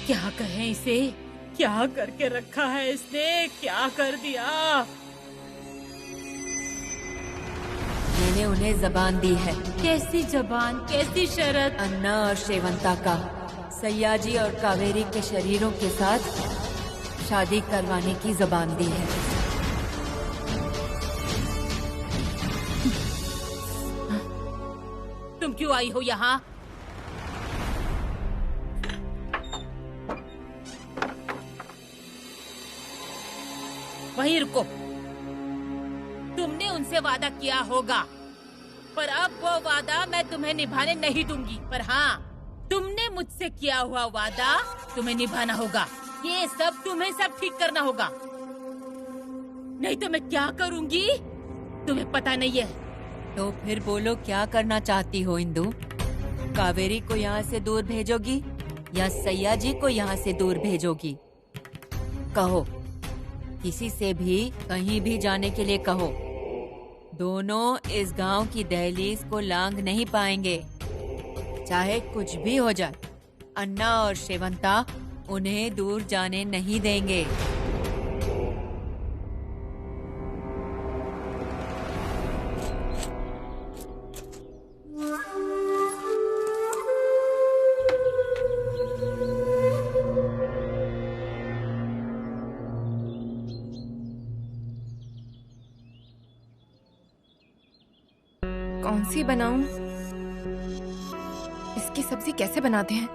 क्या कहें इसे? क्या करके रखा है इसने? क्या कर दिया? मैंने उन्हें जबान दी है। कैसी जबान, कैसी शर्त? अन्ना और शेवंता का सयाजी और कावेरी के शरीरों के साथ शादी करवाने की जबान दी है। तुम क्यों आई हो यहाँ? वहीं रुको। तुमने उनसे वादा किया होगा, पर अब वो वादा मैं तुम्हें निभाने नहीं दूंगी। पर हाँ, तुमने मुझसे किया हुआ वादा तुम्हें निभाना होगा। ये सब तुम्हें सब ठीक करना होगा, नहीं तो मैं क्या करूंगी तुम्हें पता नहीं है। तो फिर बोलो, क्या करना चाहती हो इंदु? कावेरी को यहाँ से दूर भेजोगी या सयाजी को यहाँ से दूर भेजोगी? कहो, किसी से भी कहीं भी जाने के लिए कहो। दोनों इस गांव की दहलीज को लांघ नहीं पाएंगे, चाहे कुछ भी हो जाए। अन्ना और शेवंता उन्हें दूर जाने नहीं देंगे। कौन सी बनाऊं? इसकी सब्जी कैसे बनाते हैं?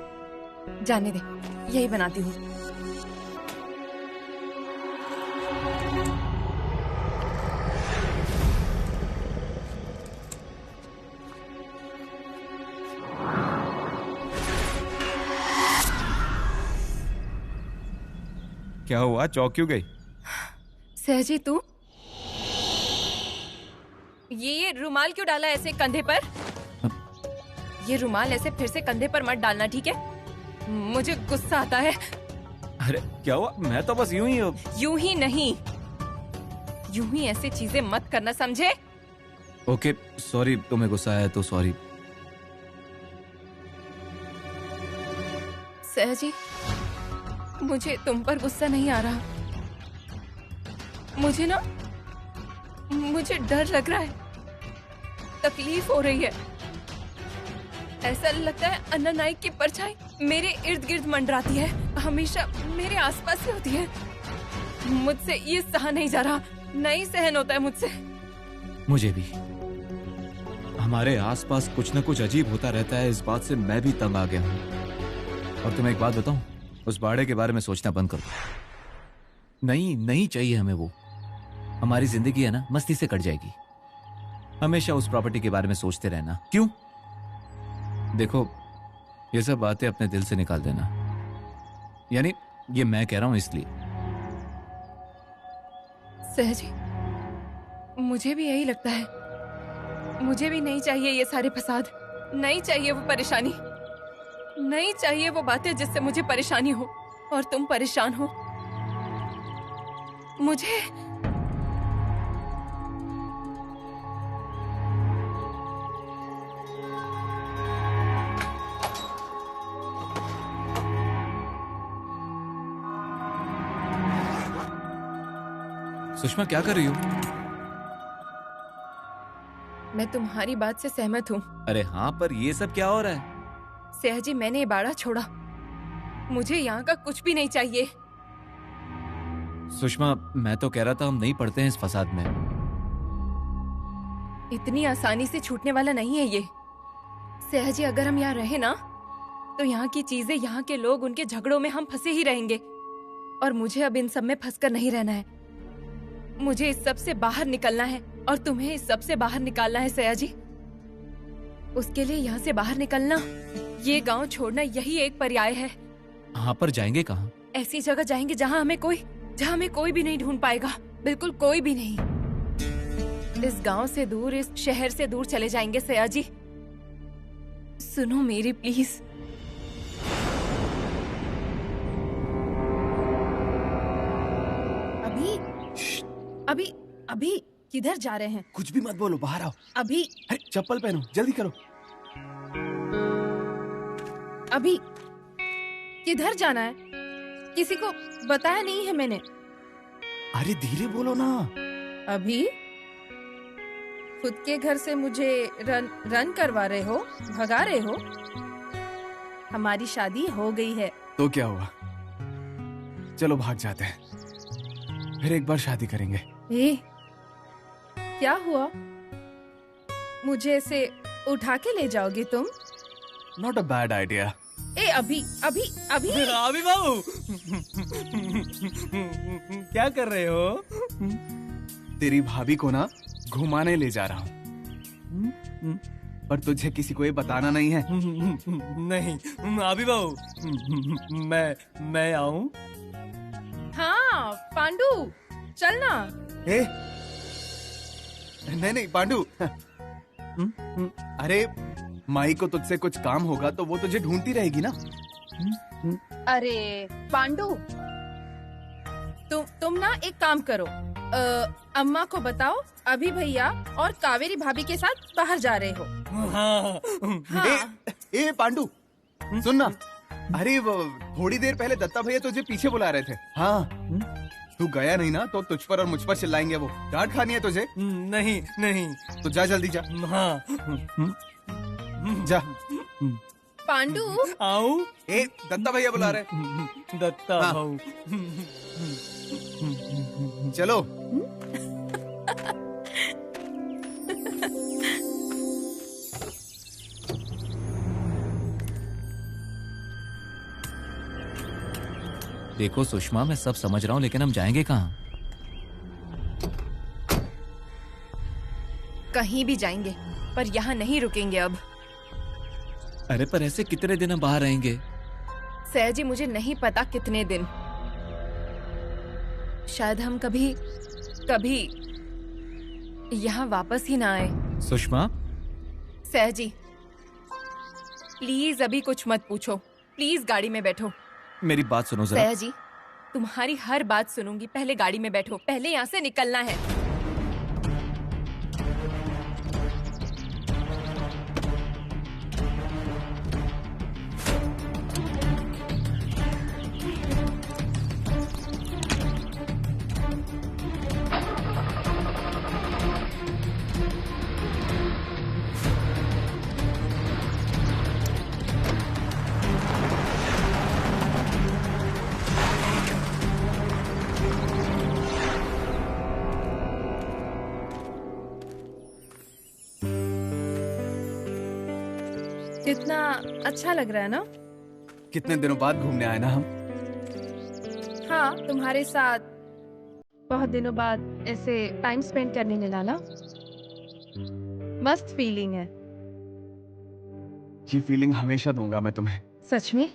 जाने दे, यही बनाती हूँ। क्या हुआ, चौंक क्यों गई? सहजी तू ये रुमाल क्यों डाला ऐसे कंधे पर? ये रुमाल ऐसे फिर से कंधे पर मत डालना, ठीक है? मुझे गुस्सा आता है। अरे क्या हुआ? मैं तो बस यूं ही यूं ही नहीं, यूं ही ऐसे चीजें मत करना, समझे? ओके सॉरी, तुम्हें गुस्सा आया तो सॉरी। सहजी, मुझे तुम पर गुस्सा नहीं आ रहा। मुझे डर लग रहा है, तकलीफ हो रही है। ऐसा लगता है अन्ना नाइक की परछाई मेरे इर्द गिर्द मंडराती है, हमेशा मेरे आसपास ही होती है। मुझसे ये सहा नहीं जा रहा, नहीं सहन होता है मुझसे। मुझे भी। हमारे आसपास कुछ न कुछ अजीब होता रहता है, इस बात से मैं भी तंग आ गया हूँ। और तुम्हें एक बात बताऊं, उस बाड़े के बारे में सोचना बंद कर दो। नहीं चाहिए हमें वो। हमारी जिंदगी है ना, मस्ती से कट जाएगी। हमेशा उस प्रॉपर्टी के बारे में सोचते रहना क्यों? देखो, ये सब बातें अपने दिल से निकाल देना। यानी ये मैं कह रहा हूं इसलिए। सहजी, मुझे भी यही लगता है। मुझे भी नहीं चाहिए ये सारे फसाद, नहीं चाहिए वो परेशानी, नहीं चाहिए वो बातें जिससे मुझे परेशानी हो और तुम परेशान हो। मुझे सुषमा क्या कर रही हो? मैं तुम्हारी बात से सहमत हूँ। अरे हाँ, पर ये सब क्या हो रहा है? सहजी, मैंने ये बाड़ा छोड़ा, मुझे यहाँ का कुछ भी नहीं चाहिए। सुषमा, मैं तो कह रहा था हम नहीं पड़ते हैं इस फसाद में। इतनी आसानी से छूटने वाला नहीं है ये। सहजी, अगर हम यहाँ रहे ना, तो यहाँ की चीजें, यहाँ के लोग, उनके झगड़ों में हम फंसे ही रहेंगे। और मुझे अब इन सब में फंसकर नहीं रहना है। मुझे इस सब से बाहर निकलना है और तुम्हें इस सब से बाहर निकालना है सयाजी। उसके लिए यहाँ से बाहर निकलना, ये गांव छोड़ना, यही एक पर्याय है। हाँ, पर जाएंगे कहाँ? ऐसी जगह जाएंगे जहाँ हमें कोई भी नहीं ढूंढ पाएगा, बिल्कुल कोई भी नहीं। इस गांव से दूर, इस शहर से दूर चले जाएंगे सयाजी। सुनो मेरी प्लीज। अभी किधर जा रहे हैं? कुछ भी मत बोलो, बाहर आओ। अभी चप्पल पहनो, जल्दी करो। अभी किधर जाना है? किसी को बताया नहीं है मैंने। अरे धीरे बोलो ना। अभी खुद के घर से मुझे रन करवा रहे हो, भगा रहे हो? हमारी शादी हो गई है। तो क्या हुआ, चलो भाग जाते हैं, फिर एक बार शादी करेंगे। ए, क्या हुआ? मुझे ऐसे उठा के ले जाओगे तुम? Not a bad idea. ए, अभी अभी अभी अभी बाबू क्या कर रहे हो? तेरी भाभी को ना घुमाने ले जा रहा हूँ, पर तुझे किसी को ये बताना नहीं है। नहीं अभी बाबू, मैं आऊं? हाँ पांडू, चलना। ए, नहीं पांडू। अरे माई को तुझसे कुछ काम होगा तो वो तुझे ढूंढती रहेगी ना। अरे पांडू, तुम ना एक काम करो, अम्मा को बताओ अभी भैया और कावेरी भाभी के साथ बाहर जा रहे हो। हाँ। हाँ। ए पांडू सुन ना, अरे वो थोड़ी देर पहले दत्ता भैया तुझे पीछे बुला रहे थे। हाँ, तू गया नहीं ना तो तुझ पर और मुझ पर चिल्लाएंगे वो। डांट खानी है तुझे? नहीं तो जा जल्दी जा। हाँ जा। पांडू, आऊं? ए दत्ता भैया बुला रहे। दत्ता हाँ। भाऊ। चलो। देखो सुषमा, मैं सब समझ रहा हूँ, लेकिन हम जाएंगे कहाँ? कहीं भी जाएंगे पर यहाँ नहीं रुकेंगे अब। अरे पर ऐसे कितने दिन हम बाहर रहेंगे? सयाजी, मुझे नहीं पता कितने दिन। शायद हम कभी यहाँ वापस ही ना आए। सुषमा, सयाजी प्लीज अभी कुछ मत पूछो, प्लीज गाड़ी में बैठो। मेरी बात सुनो जरा। सयाजी, तुम्हारी हर बात सुनूंगी, पहले गाड़ी में बैठो, पहले यहाँ से निकलना है। कितना अच्छा लग रहा है ना? कितने दिनों बाद घूमने आए ना हम। हाँ, तुम्हारे साथ बहुत दिनों बाद ऐसे टाइम स्पेंड करने मिला ना, मस्त फीलिंग है। ये फीलिंग हमेशा दूंगा मैं तुम्हें। सच में?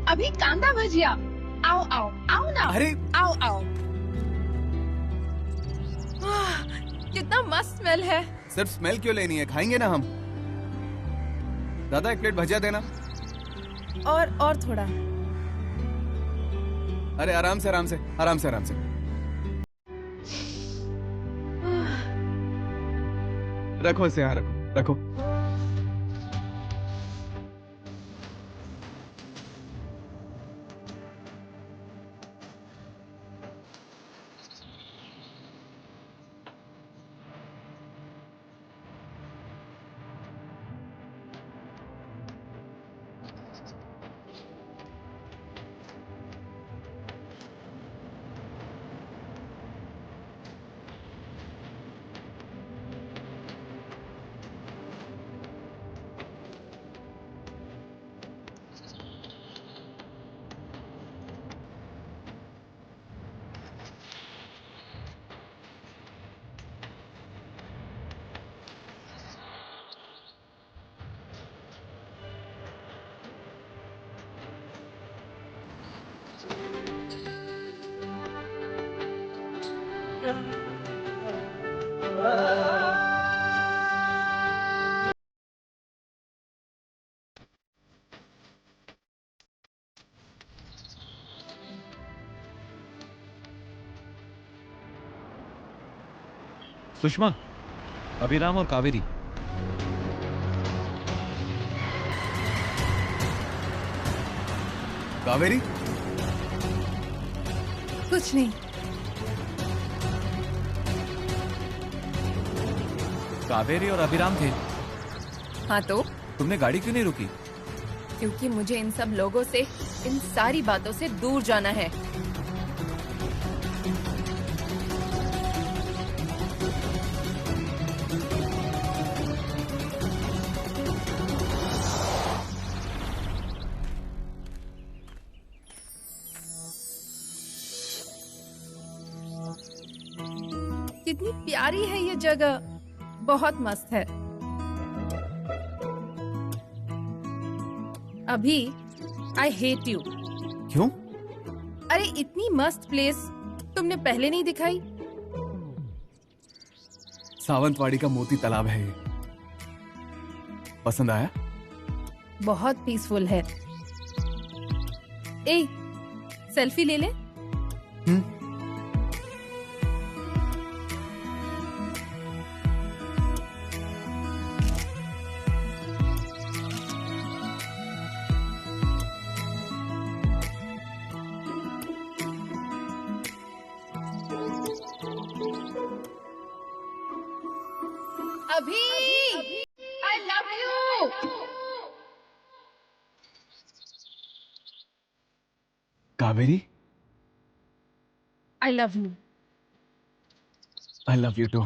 अभी कांदा भजिया, आओ आओ आओ ना। अरे आओ आओ। कितना मस्त स्मेल है। सिर्फ स्मेल क्यों लेनी है, खाएंगे ना हम। दादा एक प्लेट भजिया देना। और थोड़ा। अरे आराम से आराम से आराम से आराम से। रखो इसे, यहाँ रखो रखो। सुषमा, अभिराम और कावेरी। कावेरी, कुछ नहीं। कावेरी और अभिराम थे। हाँ तो तुमने गाड़ी क्यों नहीं रुकी? क्योंकि मुझे इन सब लोगों से, इन सारी बातों से दूर जाना है। कितनी प्यारी है ये जगह, बहुत मस्त है। अभी आई हेट यू। क्यों? अरे इतनी मस्त प्लेस तुमने पहले नहीं दिखाई। सावंतवाड़ी का मोती तालाब है ये। पसंद आया? बहुत पीसफुल है। ए, सेल्फी ले ले। अभी I love you. Kaveri, I love you. I love you too.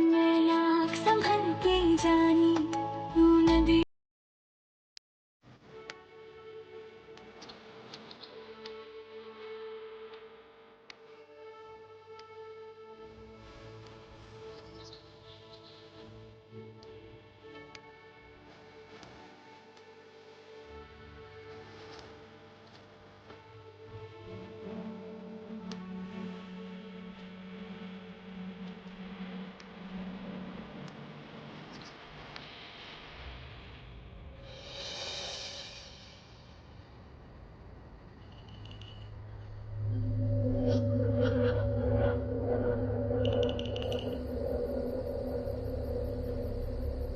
मैं आँख संभल के जानी तू नदी।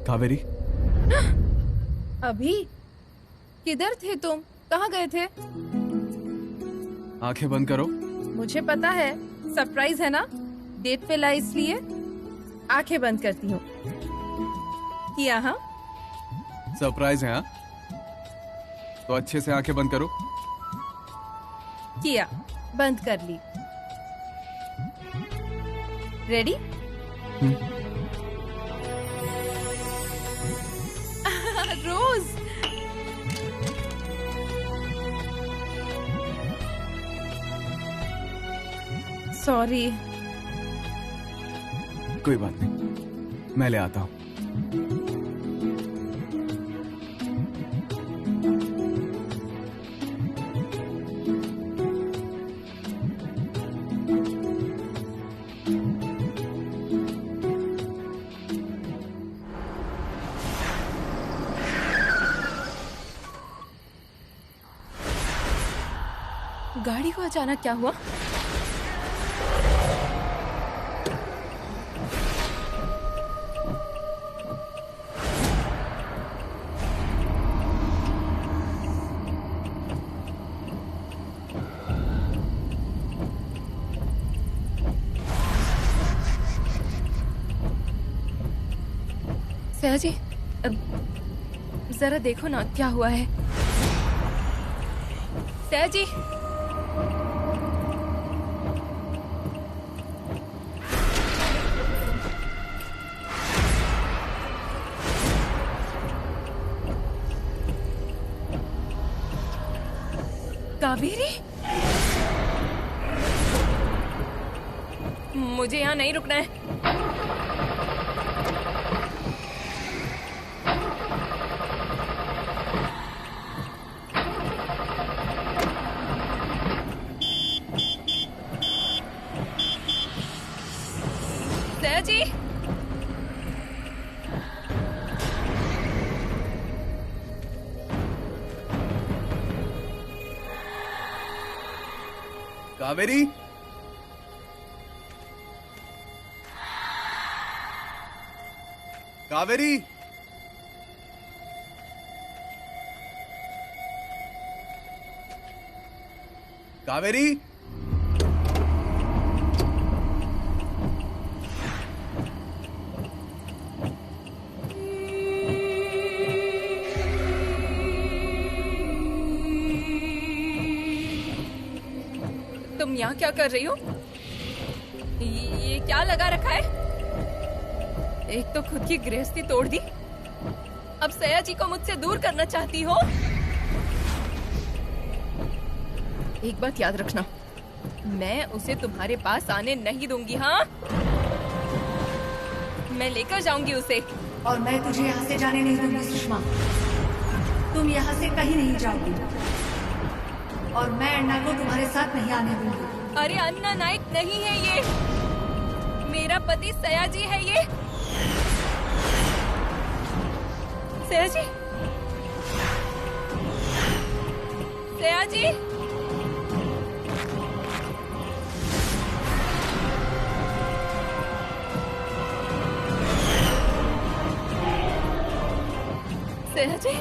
कावेरी, अभी किधर थे तुम? कहाँ गए थे? आंखें बंद करो। मुझे पता है, सरप्राइज है ना, डेट पे लाई इसलिए आंखें बंद करती हूँ। किया? हाँ, सरप्राइज है। हाँ, तो अच्छे से आंखें बंद करो। किया, बंद कर ली। रेडी? रोज, सॉरी। कोई बात नहीं, मैं ले आता हूँ। गाड़ी को अचानक क्या हुआ? सया जी, जरा देखो ना क्या हुआ है। सया जी, कावेरी, मुझे यहाँ नहीं रुकना है। सया जी, कावेरी, कावेरी, कावेरी, तुम यहाँ क्या कर रही हो? ये क्या लगा रखा है? एक तो खुद की गृहस्थी तोड़ दी, अब सया जी को मुझसे दूर करना चाहती हो? एक बात याद रखना, मैं उसे तुम्हारे पास आने नहीं दूंगी। हाँ, मैं लेकर जाऊंगी उसे। और मैं तुझे यहाँ से जाने नहीं दूंगी सुषमा। तुम यहाँ से कहीं नहीं जाओगी और मैं अन्ना को तुम्हारे साथ नहीं आने दूंगी। अरे अन्ना नाइक नहीं है ये, मेरा पति सया जी है ये। सया जी, सया जी, सया जी।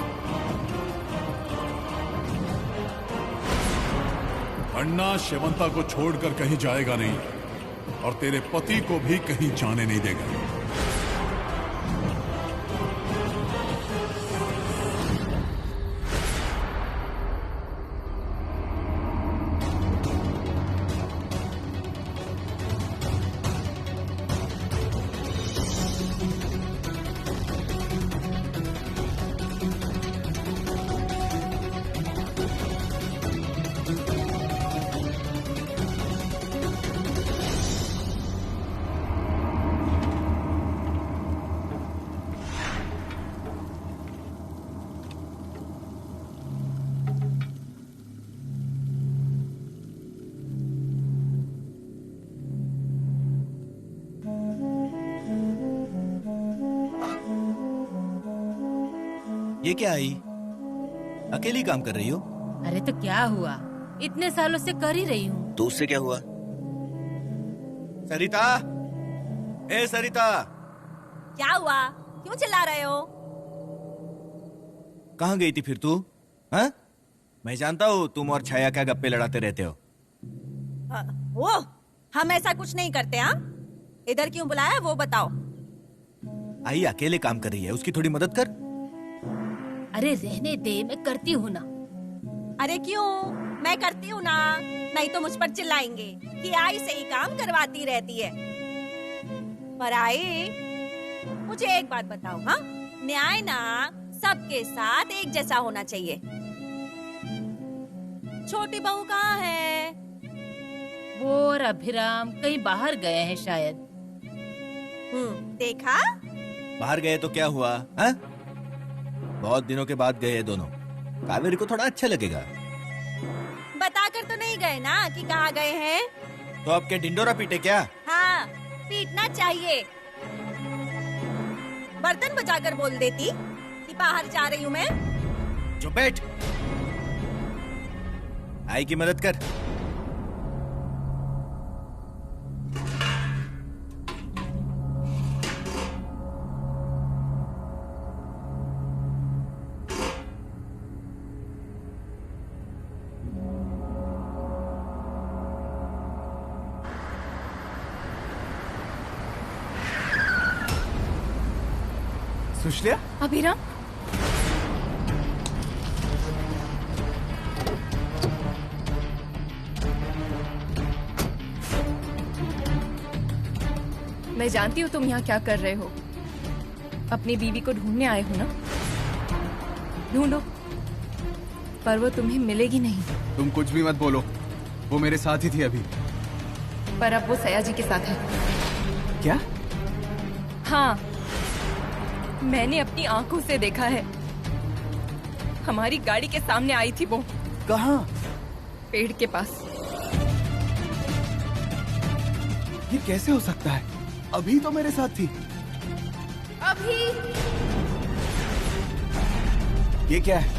अन्ना शेवंता को छोड़कर कहीं जाएगा नहीं और तेरे पति को भी कहीं जाने नहीं देगा। ये क्या आई? अकेली काम कर रही हो? अरे तो क्या हुआ, इतने सालों से कर ही रही हूँ। तो उससे क्या हुआ? सरिता, ए सरिता, क्या हुआ? क्यों चिल्ला रहे हो? कहाँ गई थी फिर तू? हाँ? मैं जानता हूँ तुम और छाया क्या गप्पे लड़ाते रहते हो। वो हम ऐसा कुछ नहीं करते। हाँ, इधर क्यों बुलाया वो बताओ। आई अकेले काम कर रही है, उसकी थोड़ी मदद कर। अरे रहने दे, मैं करती हूँ ना। अरे क्यों? मैं करती हूँ ना, नहीं तो मुझ पर चिल्लाएंगे कि आई से ही काम करवाती रहती है। पर आई, मुझे एक बात बताओ। हाँ, न्याय ना सबके साथ एक जैसा होना चाहिए। छोटी बहू कहाँ है? वो और अभिराम कहीं बाहर गए हैं शायद। देखा? बाहर गए तो क्या हुआ? हाँ? बहुत दिनों के बाद गए दोनों, कावेरी को थोड़ा अच्छा लगेगा। बताकर तो नहीं गए ना कि कहाँ गए हैं। तो अब क्या ढिंडोरा पीटे क्या? हाँ, पीटना चाहिए। बर्तन बजाकर बोल देती कि बाहर जा रही हूँ मैं। जो बैठ, आई की मदद कर। सुश्रिया, अभिराम, मैं जानती हूँ तुम यहाँ क्या कर रहे हो। अपनी बीवी को ढूंढने आए हो ना? ढूंढो, पर वो तुम्हें मिलेगी नहीं। तुम कुछ भी मत बोलो, वो मेरे साथ ही थी अभी। पर अब वो सयाजी के साथ है। क्या? हाँ, मैंने अपनी आंखों से देखा है। हमारी गाड़ी के सामने आई थी वो। कहाँ? पेड़ के पास। ये कैसे हो सकता है? अभी तो मेरे साथ थी। अभी? ये क्या है?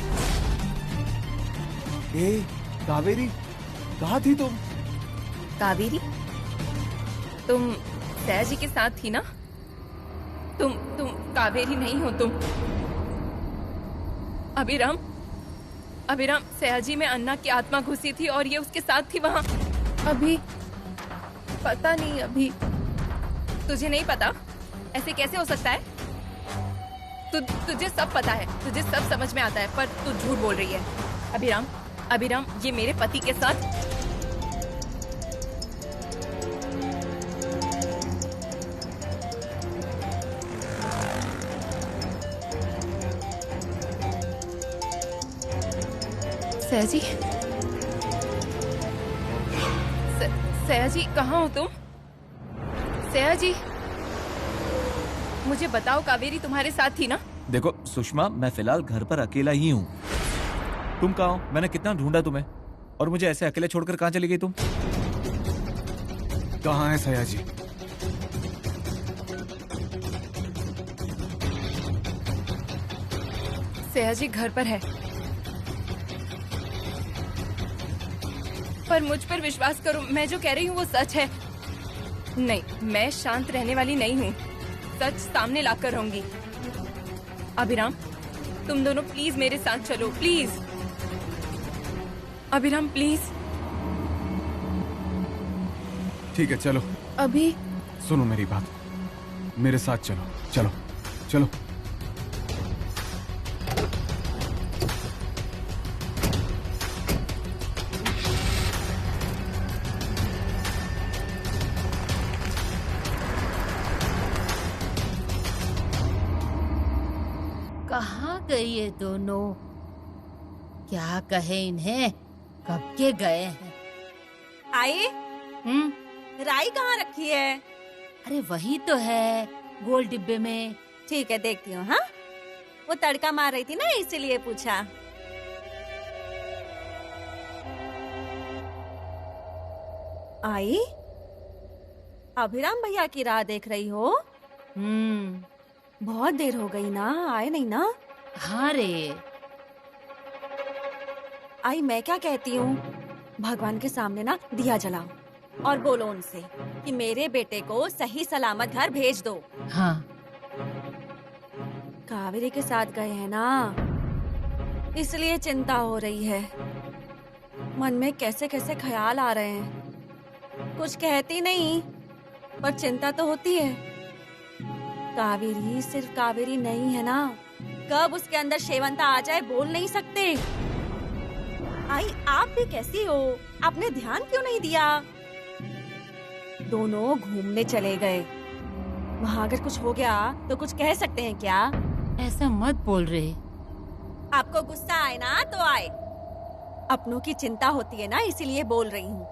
ए, कावेरी, कहाँ थी तुम? कावेरी, तुम सयाजी के साथ थी ना? तुम कावेरी नहीं हो तुम। अभिराम, सयाजी में अन्ना की आत्मा घुसी थी और ये उसके साथ थी वहाँ। अभी पता नहीं। अभी तुझे नहीं पता? ऐसे कैसे हो सकता है? तुझे सब पता है, तुझे सब समझ में आता है, पर तू झूठ बोल रही है। अभिराम, ये मेरे पति के साथ। सयाजी, सयाजी कहाँ हो तुम? सयाजी, मुझे बताओ, कावेरी तुम्हारे साथ थी ना? देखो सुषमा, मैं फिलहाल घर पर अकेला ही हूँ। तुम कहाँ हो? मैंने कितना ढूंढा तुम्हें, और मुझे ऐसे अकेले छोड़कर कहाँ चली गई तुम? कहाँ है सयाजी? सयाजी घर पर है, पर मुझ पर विश्वास करो, मैं जो कह रही हूँ वो सच है। नहीं, मैं शांत रहने वाली नहीं हूँ। सच सामने लाकर रहूंगी। अभिराम, तुम दोनों प्लीज मेरे साथ चलो, प्लीज। Abhiram please. ठीक है, चलो। अभी सुनो मेरी बात, मेरे साथ चलो, चलो, चलो। कहाँ गए ये दोनों? क्या कहे इन्हें? कब के गए हैं? आई? राई कहाँ रखी है? अरे वही तो है, गोल डिब्बे में। ठीक है, देखती हूँ। हाँ, वो तड़का मार रही थी ना, इसीलिए पूछा। आई, अभिराम भैया की राह देख रही हो? बहुत देर हो गई ना, आए नहीं ना? हाँ रे। आई, मैं क्या कहती हूँ, भगवान के सामने ना दिया जलाओ और बोलो उनसे कि मेरे बेटे को सही सलामत घर भेज दो। हाँ। कावेरी के साथ गए हैं ना, इसलिए चिंता हो रही है। मन में कैसे कैसे ख्याल आ रहे हैं। कुछ कहती नहीं, पर चिंता तो होती है। कावेरी सिर्फ कावेरी नहीं है ना, कब उसके अंदर शेवंता आ जाए बोल नहीं सकते। आई, आप भी कैसी हो? आपने ध्यान क्यों नहीं दिया? दोनों घूमने चले गए, वहाँ अगर कुछ हो गया तो कुछ कह सकते हैं क्या? ऐसा मत बोल रहे। आपको गुस्सा आए ना तो आए, अपनों की चिंता होती है ना, इसीलिए बोल रही हूँ।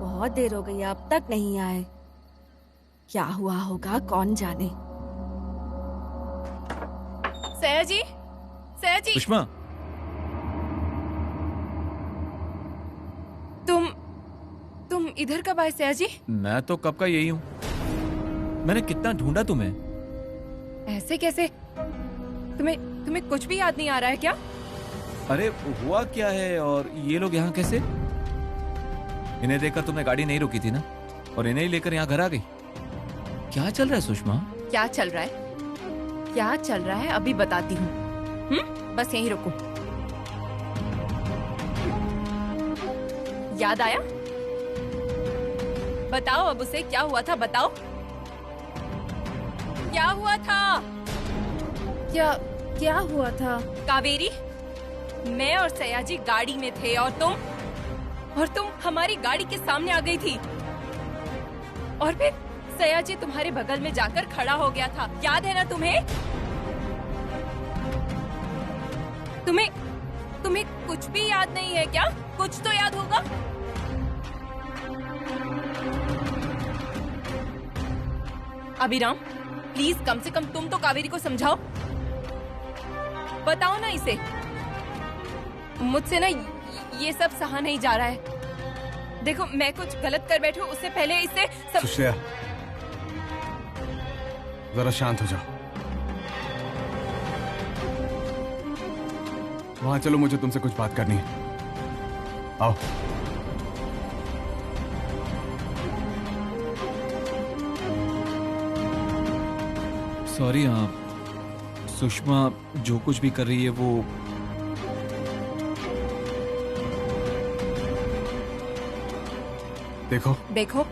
बहुत देर हो गई, अब तक नहीं आए। क्या हुआ होगा कौन जाने। सयाजी, सयाजी। सुषमा, तुम इधर कब आए सयाजी? मैं तो कब का यही हूँ। मैंने कितना ढूंढा तुम्हें। ऐसे कैसे? तुम्हें कुछ भी याद नहीं आ रहा है क्या? अरे हुआ क्या है, और ये लोग यहाँ कैसे? इन्हें देखकर तुमने गाड़ी नहीं रोकी थी ना, और इन्हें ही लेकर यहाँ घर आ गई। क्या चल रहा है सुषमा? क्या चल रहा है? क्या चल रहा है अभी बताती हूँ। बस यहीं रुको। याद आया? बताओ अब उसे, क्या हुआ था बताओ। क्या हुआ था? क्या हुआ था? कावेरी, मैं और सयाजी गाड़ी में थे और तुम हमारी गाड़ी के सामने आ गई थी, और फिर सयाजी तुम्हारे बगल में जाकर खड़ा हो गया था। याद है ना तुम्हें? तुम्हें कुछ भी याद नहीं है क्या? कुछ तो याद होगा। अभिराम, प्लीज कम से कम तुम तो कावेरी को समझाओ। बताओ ना इसे, मुझसे ना ये सब सहा नहीं जा रहा है। देखो, मैं कुछ गलत कर बैठूं उससे पहले इससे सब... सुश्रेया, जरा शांत हो जाओ। वहां चलो, मुझे तुमसे कुछ बात करनी है। आओ। सॉरी, सुषमा जो कुछ भी कर रही है वो देखो,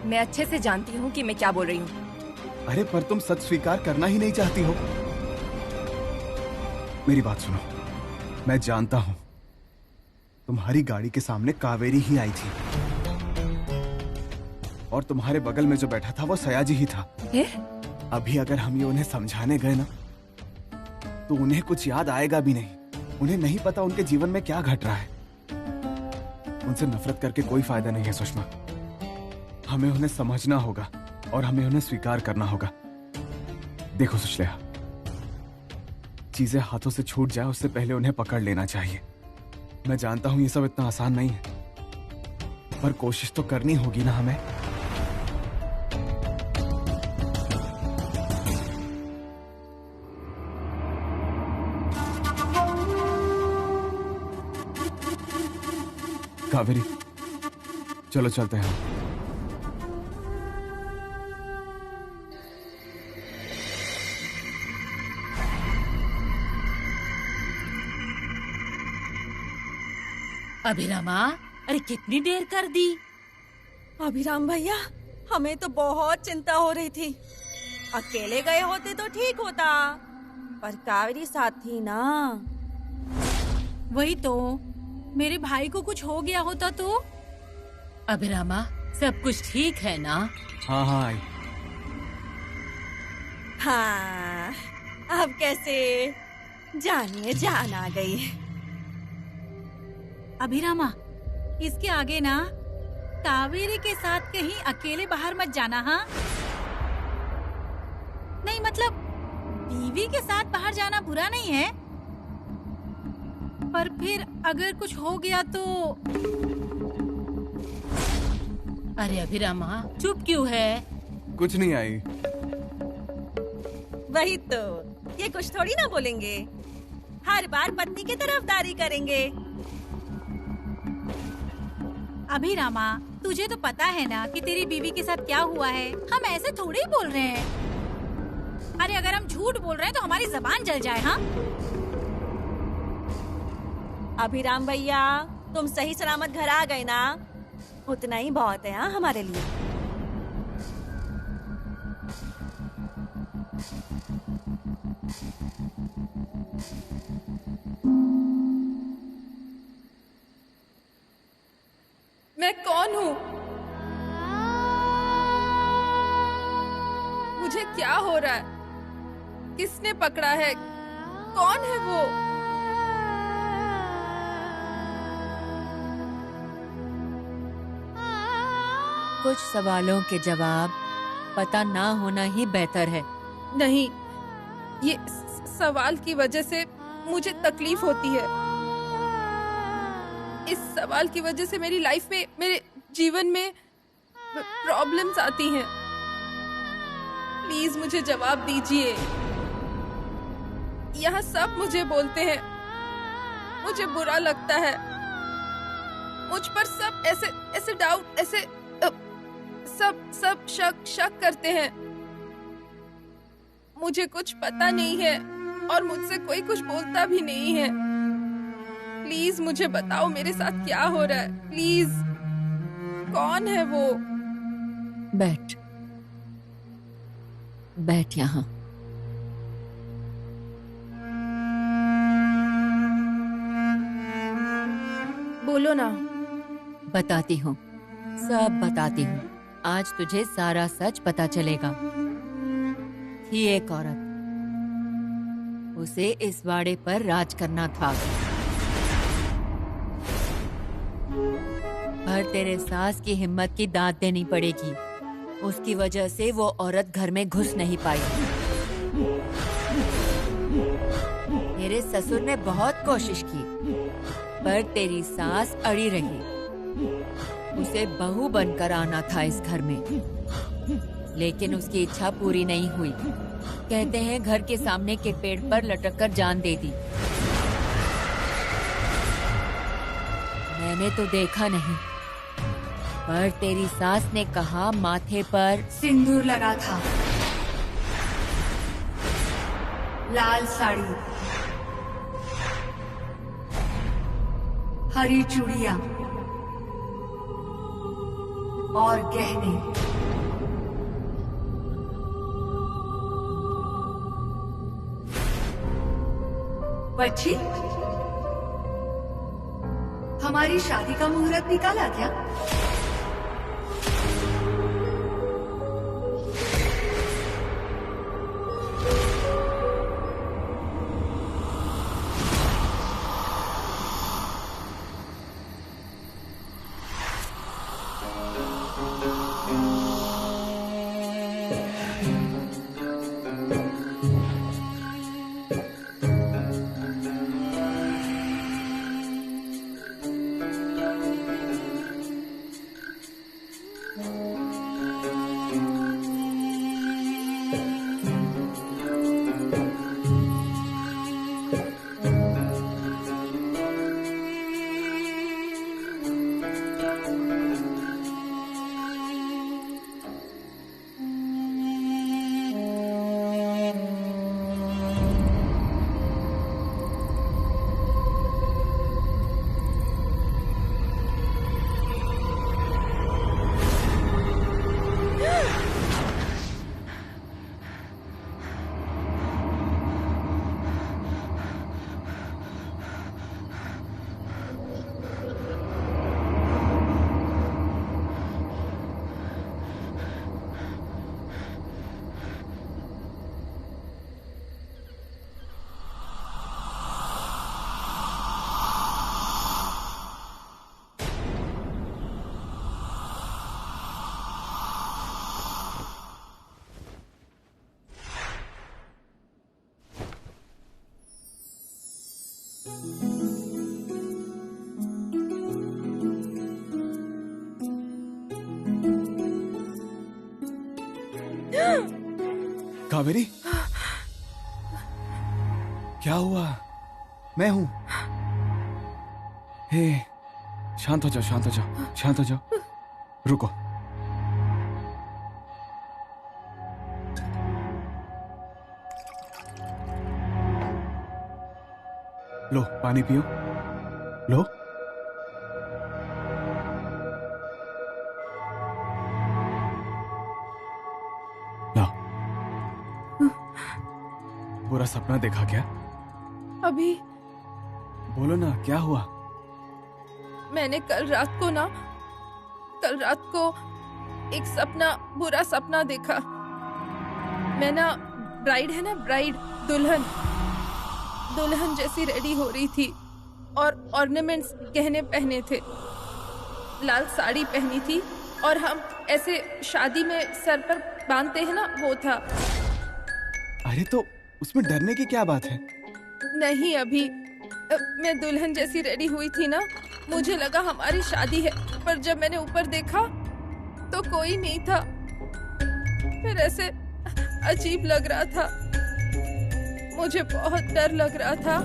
मैं अच्छे से जानती हूँ कि मैं क्या बोल रही हूँ। अरे पर तुम सच स्वीकार करना ही नहीं चाहती हो। मेरी बात सुनो, मैं जानता हूं तुम्हारी गाड़ी के सामने कावेरी ही आई थी और तुम्हारे बगल में जो बैठा था वो सयाजी ही था। अभी अगर हम ये उन्हें समझाने गए ना तो उन्हें कुछ याद आएगा भी नहीं। उन्हें नहीं पता उनके जीवन में क्या घट रहा है। उनसे नफरत करके कोई फायदा नहीं है सुषमा। हमें उन्हें समझना होगा और हमें उन्हें स्वीकार करना होगा। देखो सुश्रेया, चीजें हाथों से छूट जाए उससे पहले उन्हें पकड़ लेना चाहिए। मैं जानता हूं ये सब इतना आसान नहीं है, पर कोशिश तो करनी होगी ना हमें। कावेरी, चलो चलते हैं। अभिरामा, अरे कितनी देर कर दी? अभिराम भैया, हमें तो बहुत चिंता हो रही थी। अकेले गए होते तो ठीक होता, पर कावेरी साथ थी ना। वही तो, मेरे भाई को कुछ हो गया होता तो। अभिरामा, सब कुछ ठीक है ना? हाँ हाँ आई। हाँ, अब कैसे जानिए जान आ गई। अभिरामा, इसके आगे ना कावेरी के साथ कहीं अकेले बाहर मत जाना। हाँ, नहीं मतलब बीवी के साथ बाहर जाना बुरा नहीं है, पर फिर अगर कुछ हो गया तो। अरे अभिरामा, चुप क्यों है? कुछ नहीं आई। वही तो, ये कुछ थोड़ी ना बोलेंगे। हर बार पत्नी की तरफदारी करेंगे। अभिरामा, तुझे तो पता है ना कि तेरी बीवी के साथ क्या हुआ है। हम ऐसे थोड़ी ही बोल रहे हैं। अरे अगर हम झूठ बोल रहे हैं तो हमारी जबान जल जाए। हाँ अभिराम भैया, तुम सही सलामत घर आ गए ना, उतना ही बहुत है। हाँ, हमारे लिए। मैं कौन हूँ? मुझे क्या हो रहा है? किसने पकड़ा है? कौन है वो? कुछ सवालों के जवाब पता ना होना ही बेहतर है। नहीं, ये सवाल की वजह से मुझे तकलीफ होती है। इस सवाल की वजह से मेरी लाइफ में, मेरे जीवन में प्रॉब्लम्स आती हैं। प्लीज मुझे जवाब दीजिए। यहाँ सब मुझे बोलते हैं, मुझे बुरा लगता है। मुझ पर सब ऐसे डाउट, ऐसे सब शक करते हैं। मुझे कुछ पता नहीं है और मुझसे कोई कुछ बोलता भी नहीं है। प्लीज मुझे बताओ मेरे साथ क्या हो रहा है। प्लीज, कौन है वो? बैठ यहाँ। बोलो ना। बताती हूँ, सब बताती हूँ। आज तुझे सारा सच पता चलेगा। थी एक औरत, उसे इस वाड़े पर राज करना था। पर तेरे सास की हिम्मत की दांत देनी पड़ेगी। उसकी वजह से वो औरत घर में घुस नहीं पाई। तेरे ससुर ने बहुत कोशिश की, पर तेरी सास अड़ी रही। उसे बहू बनकर आना था इस घर में, लेकिन उसकी इच्छा पूरी नहीं हुई। कहते हैं घर के सामने के पेड़ पर लटक कर जान दे दी। मैंने तो देखा नहीं, पर तेरी सास ने कहा माथे पर सिंदूर लगा था, लाल साड़ी, हरी चूड़ियां और गहने। बच्ची, हमारी शादी का मुहूर्त निकाला क्या? कावेरी, क्या हुआ? मैं हूं। हे, शांत हो जाओ, शांत हो जाओ, शांत हो जाओ। रुको। लो, पानी पियो। लो। पूरा सपना देखा क्या? अभी बोलो ना, क्या हुआ? मैंने कल रात को एक सपना, बुरा सपना देखा। मैं ना ब्राइड है ना, ब्राइड, दुल्हन जैसी रेडी हो रही थी और ऑर्नामेंट्स, गहने पहने थे, लाल साड़ी पहनी थी और हम ऐसे शादी में सर पर बांधते हैं ना, वो था। अरे तो उसमें डरने की क्या बात है? नहीं, अभी मैं दुल्हन जैसी रेडी हुई थी ना, मुझे लगा हमारी शादी है, पर जब मैंने ऊपर देखा तो कोई नहीं था। फिर ऐसे अजीब लग रहा था, मुझे बहुत डर लग रहा था।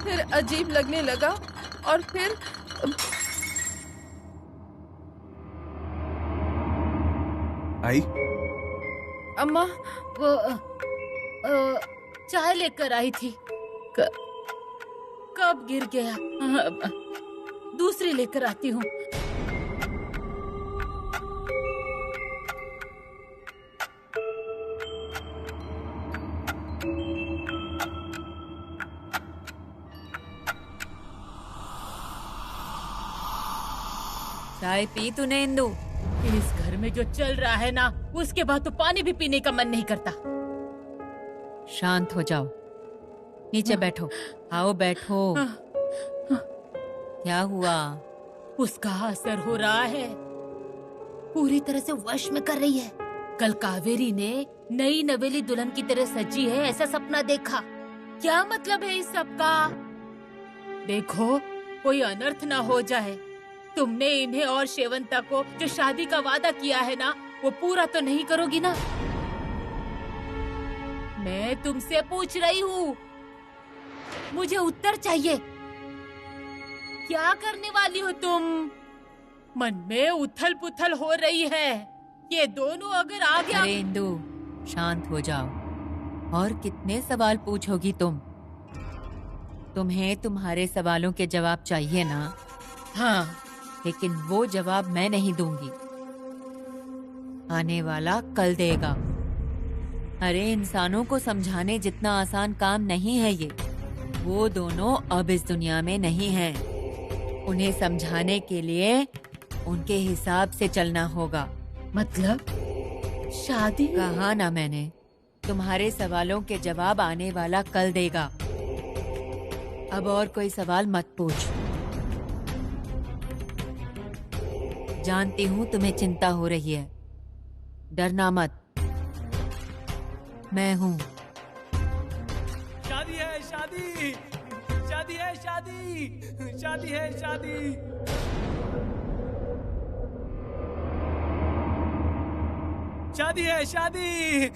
फिर अजीब लगने लगा और फिर आई अम्मा, वो चाय लेकर आई थी। कब गिर गया? दूसरी लेकर आती हूँ। चाय पी तूने इंदु? इस घर में जो चल रहा है ना, उसके बाद तो पानी भी पीने का मन नहीं करता। शांत हो जाओ, नीचे बैठो। आओ बैठो। क्या हुआ? उसका असर हो रहा है, पूरी तरह से वश में कर रही है। कल कावेरी ने नई नवेली दुल्हन की तरह सजी है ऐसा सपना देखा। क्या मतलब है इस सब का? देखो कोई अनर्थ ना हो जाए। तुमने इन्हें और शेवंता को जो शादी का वादा किया है ना, वो पूरा तो नहीं करोगी ना? मैं तुमसे पूछ रही हूँ, मुझे उत्तर चाहिए। क्या करने वाली हो तुम? मन में उथल पुथल हो रही है। ये दोनों अगर आगे अरे इंदु, शांत हो जाओ। और कितने सवाल पूछोगी तुम? तुम्हें तुम्हारे सवालों के जवाब चाहिए ना? हाँ, लेकिन वो जवाब मैं नहीं दूंगी, आने वाला कल देगा। अरे इंसानों को समझाने जितना आसान काम नहीं है ये। वो दोनों अब इस दुनिया में नहीं हैं। उन्हें समझाने के लिए उनके हिसाब से चलना होगा। मतलब शादी? कहा ना मैंने, तुम्हारे सवालों के जवाब आने वाला कल देगा। अब और कोई सवाल मत पूछ। जानती हूँ तुम्हें चिंता हो रही है, डरना मत, मैं हूँ। शादी है शादी, शादी है शादी, शादी है शादी। शादी है शादी,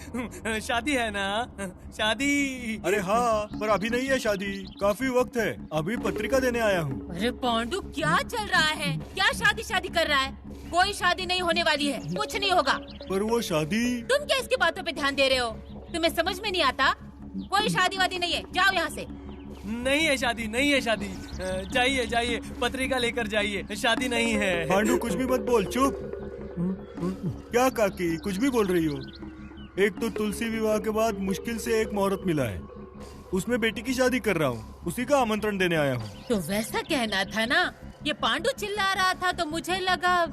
शादी है ना? शादी। अरे हाँ, पर अभी नहीं है शादी, काफी वक्त है। अभी पत्रिका देने आया हूँ। अरे पांडु, क्या चल रहा है? क्या शादी शादी कर रहा है? कोई शादी नहीं होने वाली है, कुछ नहीं होगा। पर वो शादी। तुम क्या इसकी बातों पे ध्यान दे रहे हो? तुम्हें समझ में नहीं आता? कोई शादी वादी नहीं है, जाओ यहाँ से। नहीं है शादी, नहीं है शादी। जाइए जाइए, पत्रिका लेकर जाइए। शादी नहीं है। पांडु कुछ भी मत बोल, चुप। क्या काकी, कुछ भी बोल रही हो? एक तो तुलसी विवाह के बाद मुश्किल से एक मुहूर्त मिला है, उसमें बेटी की शादी कर रहा हूँ, उसी का आमंत्रण देने आया हूँ। तो वैसा कहना था ना। ये पांडु चिल्ला रहा था तो मुझे लगा।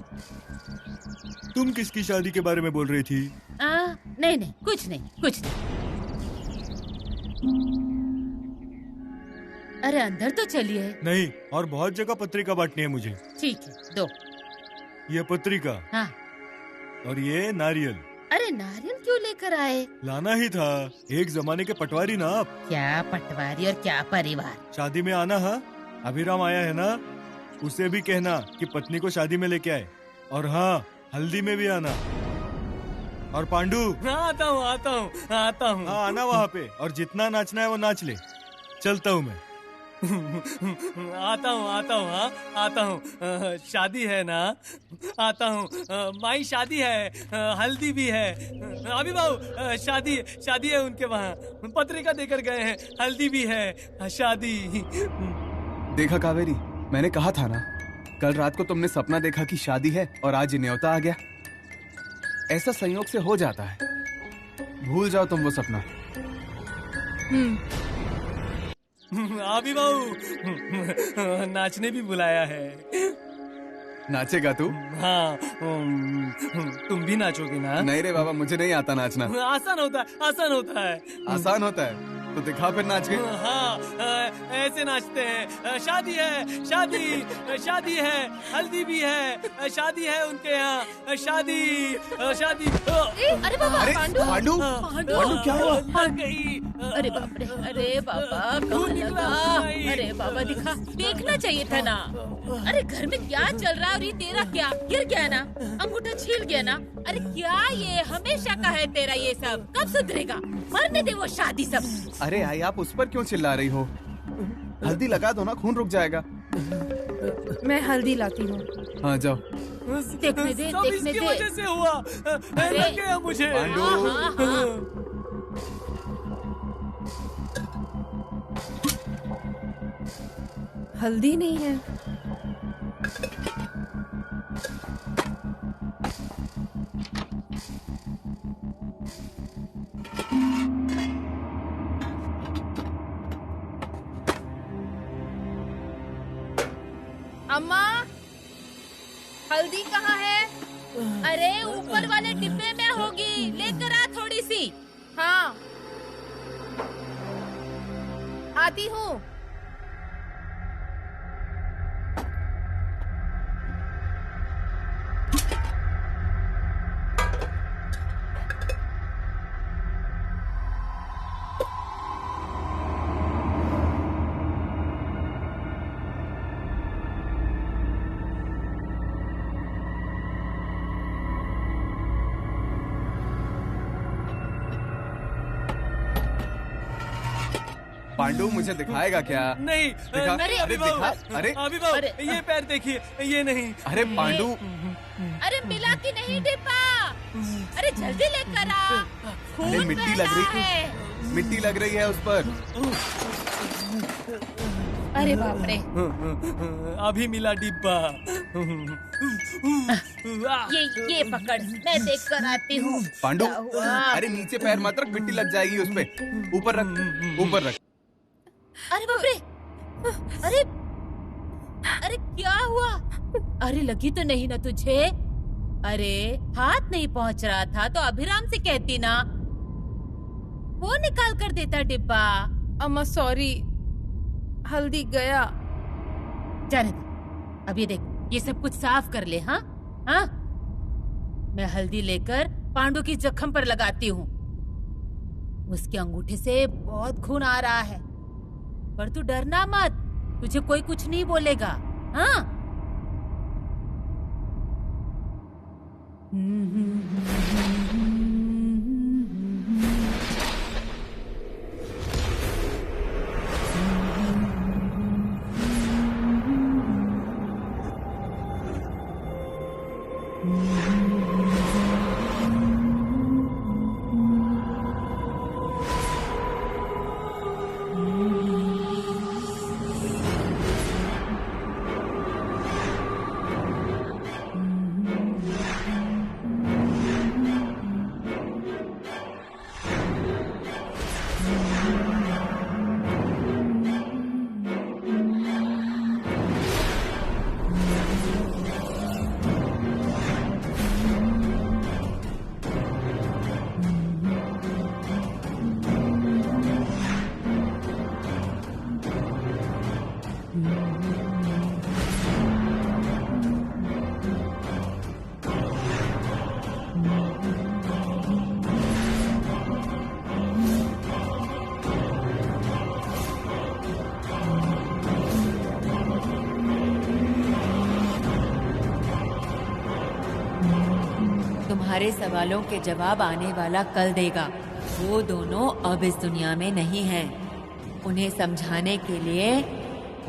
तुम किसकी शादी के बारे में बोल रही थी? नहीं नहीं, कुछ नहीं, कुछ नहीं। अरे अंदर तो चलिए। नहीं, और बहुत जगह पत्रिका बांटनी है मुझे। ठीक है, दो। ये पत्रिका। हाँ। और ये नारियल। अरे नारियल क्यों लेकर आए? लाना ही था, एक जमाने के पटवारी ना आप। क्या पटवारी और क्या परिवार? शादी में आना। हाँ, अभिराम आया है ना, उसे भी कहना कि पत्नी को शादी में लेके आए। और हाँ, हल्दी में भी आना। और पांडु। आता हूँ आता हूँ आता हूँ। हाँ, आना वहाँ पे, और जितना नाचना है वो नाच ले। चलता हूँ मैं। आता हूँ हाँ, आता हूँ। शादी है ना? आता हूँ। माई शादी है, हल्दी भी है। अभी बाबू शादी शादी है उनके वहाँ, पत्रिका देकर गए हैं, हल्दी भी है, शादी। देखा कावेरी, मैंने कहा था ना, कल रात को तुमने सपना देखा कि शादी है और आज न्योता आ गया। ऐसा संयोग से हो जाता है, भूल जाओ तुम वो सपना। अभी बाबू नाचने भी बुलाया है। नाचेगा तू? हाँ, तुम भी नाचोगे ना? नहीं रे बाबा, मुझे नहीं आता नाचना। आसान होता है, आसान होता है। आसान होता है तो दिखा फिर नाच के। हाँ, ऐसे नाचते हैं। शादी है शादी, शादी है, हल्दी भी है, शादी है उनके यहाँ, शादी शादी। अरे बाबा, पांडु पांडु पांडु क्या हुआ? मर गई। अरे बाप रे, अरे बाबा कहाँ लगा? अरे बाबा दिखा, देखना चाहिए था ना। अरे घर में क्या चल रहा है? और ये तेरा क्या गिर गया ना, अंगूठा छील गया ना। अरे क्या ये हमेशा का है तेरा ये सब? कब सुधरेगा? मरने दे वो शादी सब। अरे आई, आप उस पर क्यों चिल्ला रही हो? हल्दी लगा दो ना, खून रुक जाएगा। मैं हल्दी लाती हूँ। हाँ जाओ। देखने दे, सब देखने इसकी दे। वजह से हुआ। लग गया मुझे। हल्दी नहीं है। अम्मा, हल्दी कहाँ है? अरे ऊपर वाले डिब्बे में होगी, लेकर आ थोड़ी सी। हाँ आती हूँ। पांडु मुझे दिखाएगा क्या? नहीं दिखा, नहीं अरे अभिभाव, दिखा, अरे अभिभाव, ये पैर देखिए, ये नहीं। अरे पांडु, अरे मिला कि नहीं डिब्बा? अरे जल्दी लेकर आ। अरे खून मिट्टी बह लग रहा रही है। मिट्टी लग रही है उस पर। अरे बाप रे, अभी मिला डिब्बा। ये पकड़, मैं देख कर आती हूँ। पांडु, क्या हुआ? अरे नीचे पैर मत रख, मिट्टी लग जाएगी उस पे। ऊपर रख, ऊपर रख। अरे बाप रे, अरे अरे क्या हुआ? अरे लगी तो नहीं ना तुझे? अरे हाथ नहीं पहुंच रहा था तो अभिराम से कहती ना, वो निकाल कर देता डिब्बा। अम्मा सॉरी, हल्दी गया। जाने दे, अब ये देख, ये सब कुछ साफ कर ले। हाँ हाँ, मैं हल्दी लेकर पांडु की जख्म पर लगाती हूँ। उसके अंगूठे से बहुत खून आ रहा है, पर तू डरना मत, तुझे कोई कुछ नहीं बोलेगा। हाँ तुम्हारे सवालों के जवाब आने वाला कल देगा। वो दोनों अब इस दुनिया में नहीं हैं। उन्हें समझाने के लिए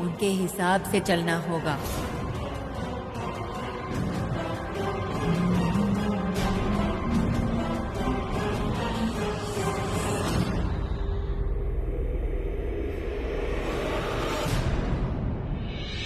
उनके हिसाब से चलना होगा।